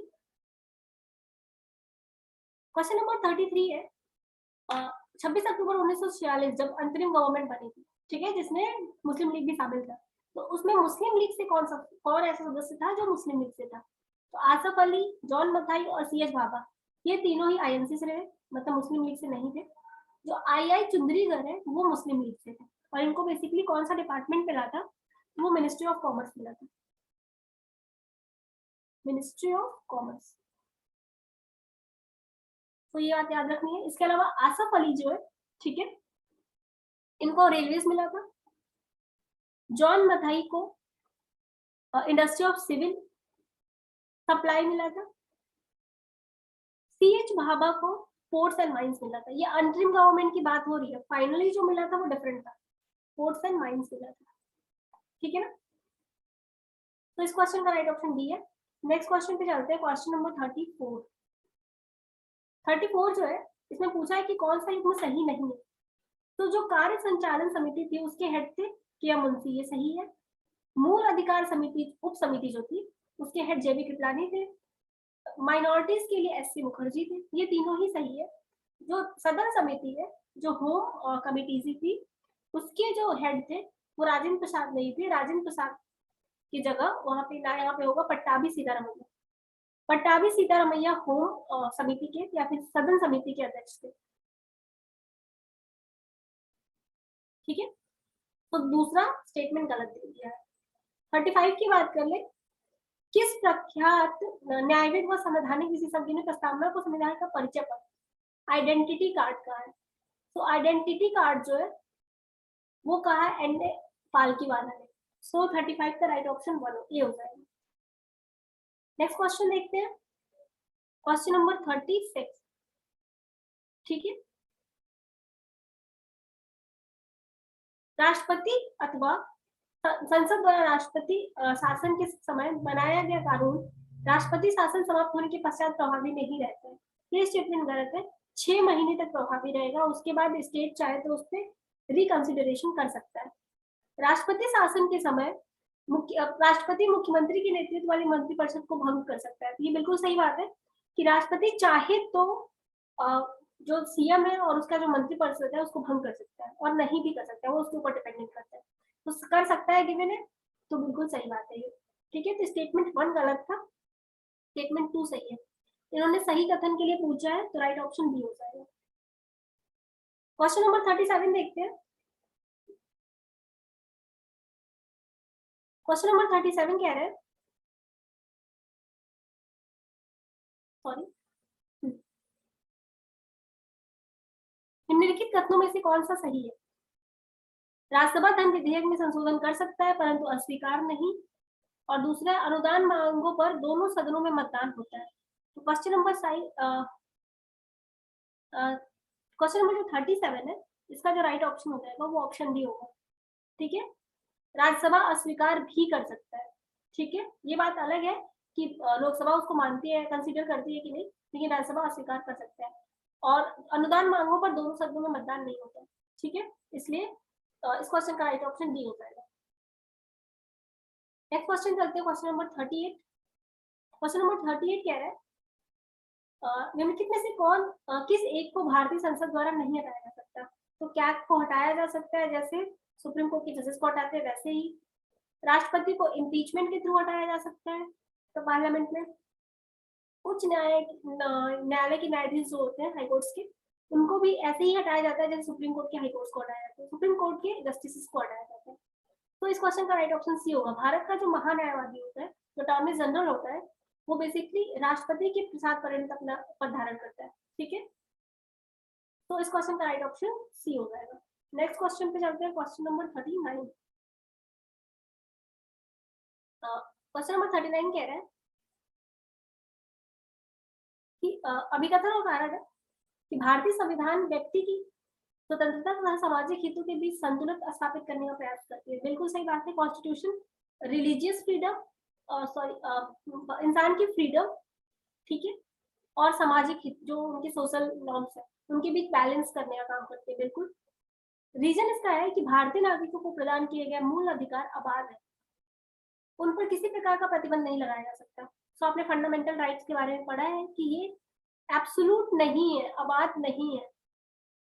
[SPEAKER 1] क्वेश्चन नंबर 33 है, 26 अक्टूबर 1946 जब अंतरिम गवर्नमेंट बनी थी, ठीक है, जिसमें मुस्लिम लीग भी शामिल था, तो उसमें मुस्लिम लीग से कौन ऐसा सदस्य था जो मुस्लिम लीग से था? तो आसफ अली, जॉन मथाई और सी एच भाभा, ये तीनों ही आईएनसी से रहे, मतलब मुस्लिम लीग से नहीं थे। जो आई चुंदरीगर है वो मुस्लिम लीग से थे, और इनको बेसिकली कौन सा डिपार्टमेंट मिला था? वो मिनिस्ट्री ऑफ कॉमर्स मिला था, मिनिस्ट्री ऑफ कॉमर्स। तो ये बात याद रखनी है। इसके अलावा आसफ अली जो है, ठीक है, इनको रेलवेज मिला था। जॉन मथाई को इंडस्ट्री ऑफ सिविल सप्लाई मिला था। सी एच भाभा को पोर्ट्स एंड माइंस मिला था। ये अंतरिम गवर्नमेंट की बात हो रही है, फाइनली जो मिला था वो डिफरेंट था, पोर्ट्स एंड माइंस मिला था, ठीक है ना। तो इस क्वेश्चन का राइट ऑप्शन डी है। नेक्स्ट क्वेश्चन पे चलते हैं, क्वेश्चन नंबर 34। 34 जो है, इसमें पूछा है कि कौन सा युग्म सही नहीं है। तो जो कार्य संचालन समिति थी उसके हेड थे के मुंशी, ये सही है। मूल अधिकार समिति, उप समिति जो थी, उसके हेड जेबी कृपलानी थे। माइनॉरिटीज के लिए एससी मुखर्जी थे, ये तीनों ही सही है। जो सदन समिति है, जो होम कमिटी थी, उसके जो हेड थे वो राजेंद्र प्रसाद नहीं थे। राजेंद्र प्रसाद की जगह वहां पे ना, यहाँ पे होगा पट्टाभी सीतारमैया। पट्टाभी सीतारमैया होम समिति के या फिर सदन समिति के अध्यक्ष थे, ठीक है। तो दूसरा स्टेटमेंट गलत दे दिया है। 35 की बात कर ले, किस प्रख्यात न्यायविद व संवैधानिक विशेषज्ञ ने प्रस्तावना को संविधान का परिचय पत्र, आइडेंटिटी कार्ड कहा है? तो आइडेंटिटी कार्ड जो है वो कहा है एन पालकीवाला ने। सो 35 का राइट ऑप्शन 1 ये हो जाएगा। नेक्स्ट क्वेश्चन देखते हैं, क्वेश्चन नंबर 36, ठीक है। राष्ट्रपति अथवा संसद द्वारा राष्ट्रपति शासन के समय बनाया गया कानून राष्ट्रपति शासन समाप्त होने के पश्चात प्रभावी नहीं रहता है, ये स्टेटमेंट गलत है। 6 महीने तक प्रभावी रहेगा, उसके बाद स्टेट चाहे तो उस पर रिकंसिडरेशन कर सकता है। राष्ट्रपति शासन के समय राष्ट्रपति मुख्यमंत्री के नेतृत्व वाली मंत्रिपरिषद को भंग कर सकता है। ये बिल्कुल सही बात है कि राष्ट्रपति चाहे तो जो सीएम है और उसका जो मंत्रिपरिषद है उसको भंग कर सकता है, और नहीं भी कर सकता है, वो उसके ऊपर डिपेंडेंट करता है। तो कर सकता है गिवन है, तो बिल्कुल सही बात है ये, ठीक है। तो स्टेटमेंट 1 गलत था, स्टेटमेंट 2 सही है। इन्होंने सही कथन के लिए पूछा है, तो राइट ऑप्शन बी हो जाएगा। क्वेश्चन नंबर 37 देखते हैं। क्वेश्चन नंबर 37 कह रहे हैं, सॉरी, निम्नलिखित कथनों में से कौन सा सही है? राज्यसभा धन विधेयक में संशोधन कर सकता है परंतु अस्वीकार नहीं। और दूसरा, अनुदान मांगों पर दोनों सदनों में मतदान होता है। तो क्वेश्चन नंबर क्वेश्चन नंबर जो 37 है, इसका जो राइट ऑप्शन हो जाएगा वो ऑप्शन डी होगा, ठीक है। राज्यसभा अस्वीकार भी कर सकता है, ठीक है। ये बात अलग है कि लोकसभा उसको मानती है, कंसीडर करती है कि नहीं, लेकिन राज्यसभा अस्वीकार कर सकता है। और अनुदान मांगों पर दोनों सदनों में मतदान नहीं होता, ठीक है। इसलिए इस क्वेश्चन का राइट ऑप्शन डी हो जाएगा। नेक्स्ट क्वेश्चन चलते हैं, क्वेश्चन नंबर 38। क्वेश्चन नंबर 38 कह रहा है, निम्नलिखित में से कौन किस एक को भारतीय संसद द्वारा नहीं हटाया जा सकता? तो क्या को हटाया जा सकता है, जैसे सुप्रीम कोर्ट के जजेस को हटाते हैं वैसे ही राष्ट्रपति को इम्पीचमेंट के थ्रू हटाया जा सकता है तो पार्लियामेंट में। उच्च न्यायालय के न्यायाधीश जो होते हैं हाईकोर्ट्स के, उनको भी ऐसे ही हटाया जाता है जैसे सुप्रीम कोर्ट के हाईकोर्ट्स को हटाया जाता है, सुप्रीम कोर्ट के जस्टिस को हटाया जाता है। तो इस क्वेश्चन का राइट ऑप्शन सी होगा। भारत का जो महान्यायवादी होता है, जो अटॉर्नी जनरल होता है, वो बेसिकली राष्ट्रपति के प्रसाद पर्यंत अपना पद धारण करता है। ठीक है, तो इस क्वेश्चन का राइट ऑप्शन सी हो जाएगा। नेक्स्ट क्वेश्चन पे चलते हैं, क्वेश्चन नंबर 39। क्वेश्चन नंबर 39 कह रहा है कि अभिकथन और कारण है कि भारतीय संविधान व्यक्ति की स्वतंत्रता तथा सामाजिक हितों के बीच संतुलन स्थापित करने का प्रयास करती है। बिल्कुल सही बात है। कॉन्स्टिट्यूशन रिलीजियस फ्रीडम, सॉरी इंसान की फ्रीडम, ठीक है, और सामाजिक हित जो उनके सोशल नॉर्म्स है उनके बीच बैलेंस करने का काम करते हैं। बिल्कुल रीजन इसका है कि भारतीय नागरिकों को प्रदान किए गए मूल अधिकार अबाध है, उन पर किसी प्रकार का प्रतिबंध नहीं लगाया जा सकता। तो आपने फंडामेंटल राइट्स के बारे में पढ़ा है कि ये एब्सोल्यूट नहीं है, अबाध नहीं है,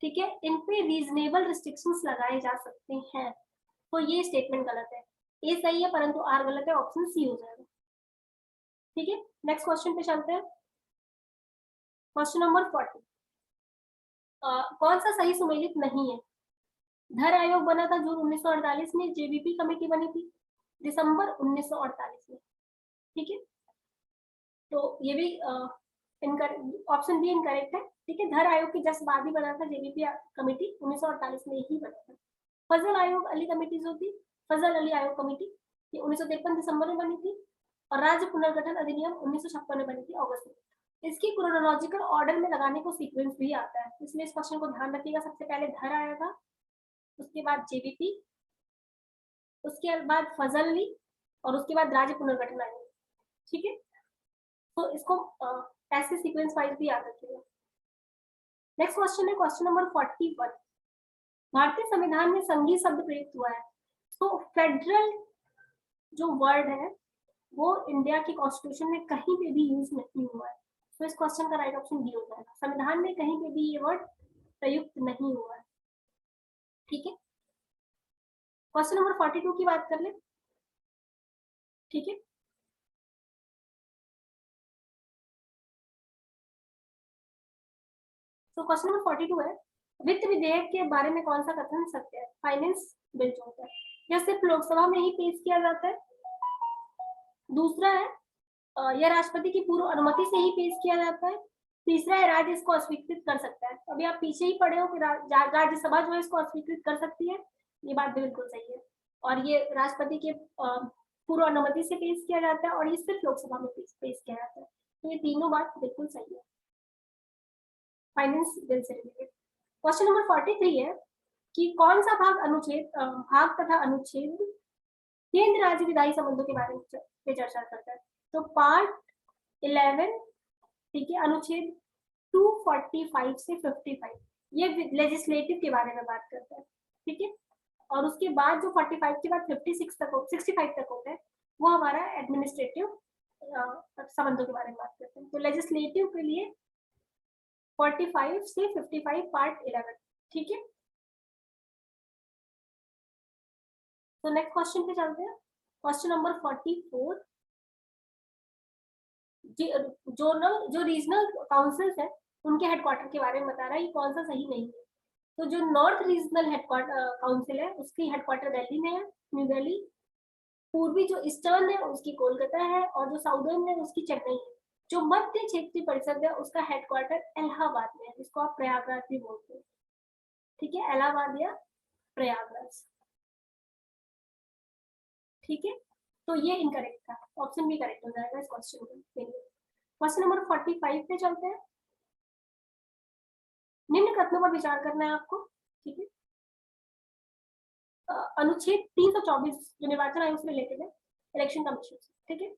[SPEAKER 1] ठीक है, इन पे रीजनेबल रिस्ट्रिक्शंस लगाए जा सकते हैं। तो ये स्टेटमेंट गलत है। ए सही है परंतु आर गलत है, ऑप्शन सी हो जाएगा। ठीक है, नेक्स्ट क्वेश्चन पे चलते हैं। क्वेश्चन नंबर 40, कौन सा सही सुमेलित नहीं है? धर आयोग बना था जून 1948 में, जेबीपी कमेटी बनी थी दिसंबर 1948 में। ठीक है, तो ये भी ऑप्शन बी इनकरेक्ट है। ठीक है, धर आयोग के जस्ट बाद ही बना था जेबीपी कमेटी, 1948 में ही बना था। फजल आयोग अली कमेटी जो थी, फजल अली आयोग कमेटी, ये 1953 दिसंबर में बनी थी, और राज्य पुनर्गठन अधिनियम 1956 में बनी थी अगस्त में। इसकी क्रोनोलॉजिकल ऑर्डर में लगाने को सीक्वेंस भी आता है, इसलिए इस क्वेश्चन को ध्यान रखिएगा। सबसे पहले धर आया था, उसके बाद जेबीपी, उसके बाद फजल अली, और उसके बाद राज्य पुनर्गठन आयोग। ठीक है, तो इसको ऐसे सीक्वेंस वाइज भी याद रखिएगा। नेक्स्ट क्वेश्चन है क्वेश्चन नंबर 41। भारतीय संविधान में संघीय शब्द प्रयुक्त हुआ है, तो फेडरल जो वर्ड है वो इंडिया की कॉन्स्टिट्यूशन में कहीं पे भी यूज नहीं हुआ है। तो इस क्वेश्चन का राइट ऑप्शन डी हो जाएगा। संविधान में कहीं पे भी ये वर्ड प्रयुक्त नहीं हुआ है। ठीक है, क्वेश्चन नंबर 42 की बात कर ले। ठीक है, तो क्वेश्चन नंबर 42 है, वित्त विधेयक के बारे में कौन सा कथन सत्य है? फाइनेंस बिल जो होता है, यह सिर्फ लोकसभा में ही पेश किया जाता है। दूसरा है यह राष्ट्रपति की पूर्व अनुमति से ही पेश किया जाता है। तीसरा है राज्य इसको अस्वीकृत कर सकता है। अभी आप पीछे ही पढ़े हो कि राज्यसभा जो है इसको अस्वीकृत कर सकती है, ये बात बिल्कुल सही है। और ये राष्ट्रपति के पूर्व अनुमति से पेश किया जाता है, और ये सिर्फ लोकसभा में पेश किया जाता है। तो ये तीनों बात बिल्कुल सही है फाइनेंस बिल से रिलेटेड। क्वेश्चन नंबर 43 है कि कौन सा भाग तथा अनुच्छेद केंद्र राज्य विधायी संबंधों के बारे में चर्चा करता है? तो पार्ट 11, ठीक है, अनुच्छेद 245 से 55 ये लेजिस्लेटिव के बारे में बात करता है। ठीक है, और उसके बाद जो 45 के बाद 65 तक होता है वो हमारा एडमिनिस्ट्रेटिव संबंधों के बारे में बात करते हैं। तो लेजिस्लेटिव के लिए 45 से 55 पार्ट 11। ठीक है, तो नेक्स्ट क्वेश्चन पे चलते हैं। क्वेश्चन नंबर 44, जो रीजनल काउंसिल्स है उनके हेडक्वार्टर के बारे में बता रहा है, ये कौन सा सही नहीं है। तो जो नॉर्थ रीजनल हेडक्वार्टर काउंसिल है उसकी हेडक्वार्टर दिल्ली में है, न्यू दिल्ली। पूर्वी जो ईस्टर्न है उसकी कोलकाता है, और जो साउदर्न है उसकी चेन्नई है। जो मध्य क्षेत्रीय परिषद है उसका हेडक्वार्टर इलाहाबाद में है, जिसको आप प्रयागराज भी बोलते हैं। ठीक है, इलाहाबाद या प्रयागराज। ठीक है, तो ये इनकरेक्ट था, ऑप्शन भी करेक्ट हो जाएगा इस क्वेश्चन के लिए। क्वेश्चन नंबर 45 पे चलते हैं। निम्न कथनों पर विचार करना है आपको। ठीक है, अनुच्छेद 324 जो निर्वाचन आयोग से रिलेटेड है, इलेक्शन कमीशन। ठीक है,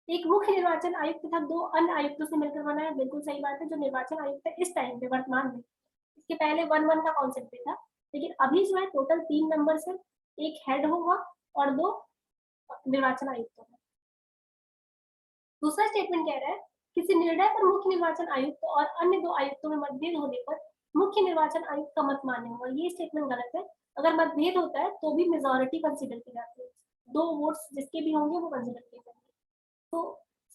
[SPEAKER 1] एक मुख्य निर्वाचन आयुक्त तथा 2 अन्य आयुक्तों से मिलकर बना है। बिल्कुल सही बात है। जो निर्वाचन आयुक्त है इस टाइम पे वर्तमान में, इसके पहले 1-1 का कॉन्सेप्ट भी था, लेकिन अभी जो है टोटल 3 मेंबर्स है, एक हेड होगा और 2 निर्वाचन आयुक्त होंगे। दूसरा स्टेटमेंट कह रहा है किसी निर्णय पर मुख्य निर्वाचन आयुक्त और अन्य 2 आयुक्तों में मतभेद होने पर मुख्य निर्वाचन आयुक्त का मत मान्य होगा। ये स्टेटमेंट गलत है। अगर मतभेद होता है तो भी मेजोरिटी कंसीडर की जाती है, 2 वोट्स जिसके भी होंगे वो कंसिडर किए जाएंगे। तो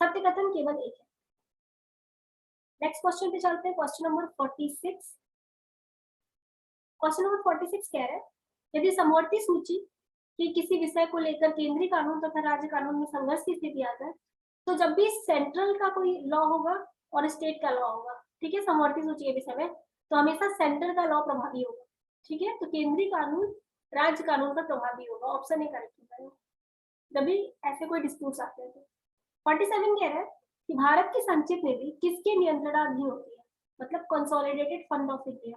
[SPEAKER 1] सत्य कथन केवल एक है। नेक्स्ट क्वेश्चन पे चलते हैं, क्वेश्चन नंबर 46। क्वेश्चन नंबर 46 कह रहा है, यदि समवर्ती सूची कि किसी विषय को लेकर केंद्रीय कानून तथा राज्य कानून में संघर्ष की स्थिति आता है, तो जब भी सेंट्रल का कोई लॉ होगा और स्टेट का लॉ होगा, ठीक है, समवर्ती सूची के विषय में, तो हमेशा सेंट्रल का लॉ प्रभावी होगा, ठीक है, तो केंद्रीय कानून राज्य कानून पर प्रभावी होगा, ऑप्शन ए करेक्ट होगा जब भी ऐसे कोई डिस्प्यूट आते हैं। 47 कह रहा है कि भारत की संचित निधि किसके नियंत्रणाधीन होती है, मतलब कंसोलिडेटेड फंड ऑफ इंडिया।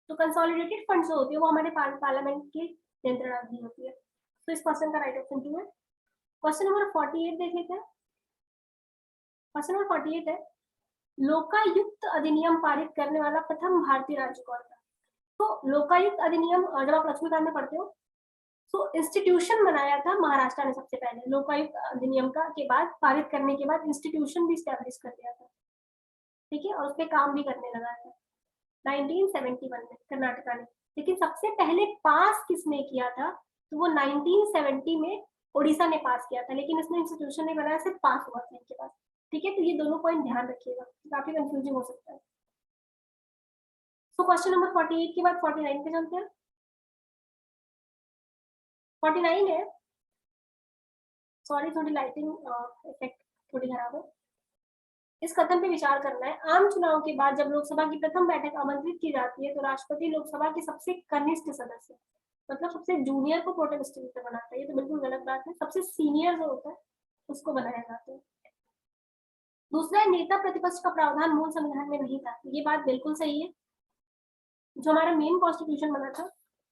[SPEAKER 1] तो कंसोलिडेटेड फंड जो होती है वो हमारे पार्लियामेंट के नियंत्रणाधीन होती है। तो इस क्वेश्चन का राइट ऑप्शन 2 है। क्वेश्चन नंबर 48 देख लेते हैं। क्वेश्चन नंबर 48 है, लोकायुक्त अधिनियम पारित करने वाला प्रथम भारतीय राज्य कौन था? तो लोकायुक्त अधिनियम जब आप लक्ष्मीकांत में पढ़ते हो तो इंस्टीट्यूशन बनाया था महाराष्ट्र ने सबसे पहले, लोकायुक्त अधिनियम का के बाद पारित करने के बाद इंस्टीट्यूशन भी स्टैब्लिश कर दिया था, ठीक है, और उस पर काम भी करने लगा था 1971 में कर्नाटका ने। लेकिन सबसे पहले पास किसने किया था, तो वो 1970 में ओडिशा ने पास किया था, लेकिन इसमें इंस्टीट्यूशन नहीं बनाया, सिर्फ पास हुआ था इनके पास, ठीक है, तो ये दोनों पॉइंट ध्यान रखिएगा, काफी कंफ्यूजिंग हो सकता है। तो क्वेश्चन नंबर 48 के बाद 49 पे चलते हैं। 49 है, सॉरी थोड़ी लाइटिंग इफेक्ट थोड़ी खराब है। इस कथन पे विचार करना है, आम चुनाव के बाद जब लोकसभा की प्रथम बैठक आमंत्रित की जाती है तो राष्ट्रपति लोकसभा के सबसे कनिष्ठ सदस्य, मतलब सबसे जूनियर को प्रोटेम स्पीकर बनाता है। ये तो बिल्कुल गलत बात है, सबसे सीनियर जो होता है उसको बनाया जाता है। दूसरा, नेता प्रतिपक्ष का प्रावधान मूल संविधान में नहीं था, ये बात बिल्कुल सही है। जो हमारा मेन कॉन्स्टिट्यूशन बना था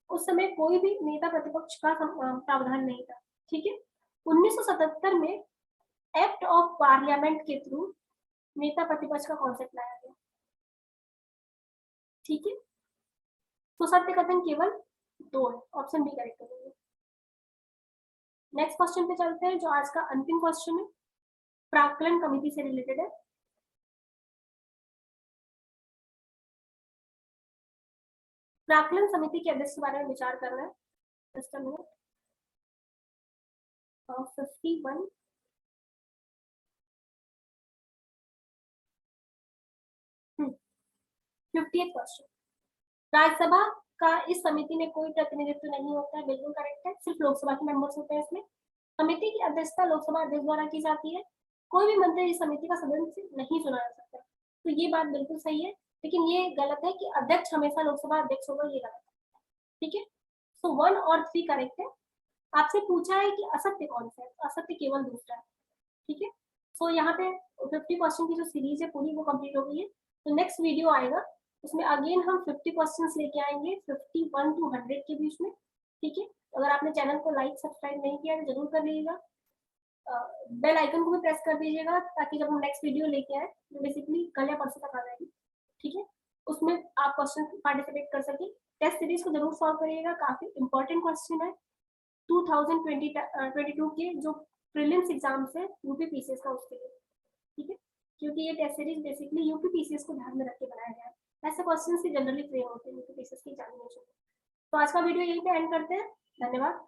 [SPEAKER 1] उस समय कोई भी नेता प्रतिपक्ष का प्रावधान नहीं था, ठीक है। 1977 में एक्ट ऑफ पार्लियामेंट के थ्रू नेता प्रतिपक्ष का कॉन्सेप्ट लाया गया, ठीक है। तो सत्य कथन केवल 2 है, ऑप्शन बी करेक्ट होगा। नेक्स्ट क्वेश्चन पे चलते हैं, जो आज का अंतिम क्वेश्चन है, प्राक्कलन कमेटी से रिलेटेड है। प्राक्कलन समिति के अध्यक्ष के बारे में विचार करना है। सिस्टम में 51 50th क्वेश्चन, राज्यसभा का इस समिति में कोई प्रतिनिधित्व नहीं होता है, बिल्कुल करेक्ट है, सिर्फ लोकसभा के मेंबर्स होते हैं इसमें। समिति की अध्यक्षता लोकसभा अध्यक्ष द्वारा की जाती है, कोई भी मंत्री इस समिति का सदस्य नहीं चुना जा सकता, तो ये बात बिल्कुल सही है। लेकिन ये गलत है कि अध्यक्ष हमेशा लोकसभा अध्यक्ष होगा, ये गलत है, ठीक है। सो 1 और 3 करेक्ट है। आपसे पूछा है कि असत्य कौन सा है, असत्य केवल दूसरा है, ठीक है। सो यहाँ पे 50 क्वेश्चन की जो सीरीज है पूरी वो कंप्लीट हो गई है। तो नेक्स्ट वीडियो आएगा, उसमें अगेन हम 50 क्वेश्चंस लेके आएंगे 51 to 100 के बीच में, ठीक है। अगर आपने चैनल को लाइक सब्सक्राइब नहीं किया तो जरूर कर लीजिएगा, बेल आइकन को भी प्रेस कर दीजिएगा, ताकि जब हम नेक्स्ट वीडियो लेके आए जो बेसिकली कल या परसों तक आ जाएगी, ठीक है, उसमें आप क्वेश्चन पार्टिसिपेट कर सके। टेस्ट सीरीज को जरूर सॉल्व करिएगा, काफी इंपॉर्टेंट क्वेश्चन है 2022 के जो प्रीलिम्स एग्जाम्स है यूपी पीसीएस का, उसके लिए, ठीक है, क्योंकि ये test series basically UP PCS को ध्यान में रख के बनाया गया है। ऐसे क्वेश्चन से जनरली फ्रेम होते हैं यूपी पीसीएस की एग्जामिनेशन। तो आज का वीडियो यहीं पे एंड करते हैं, धन्यवाद।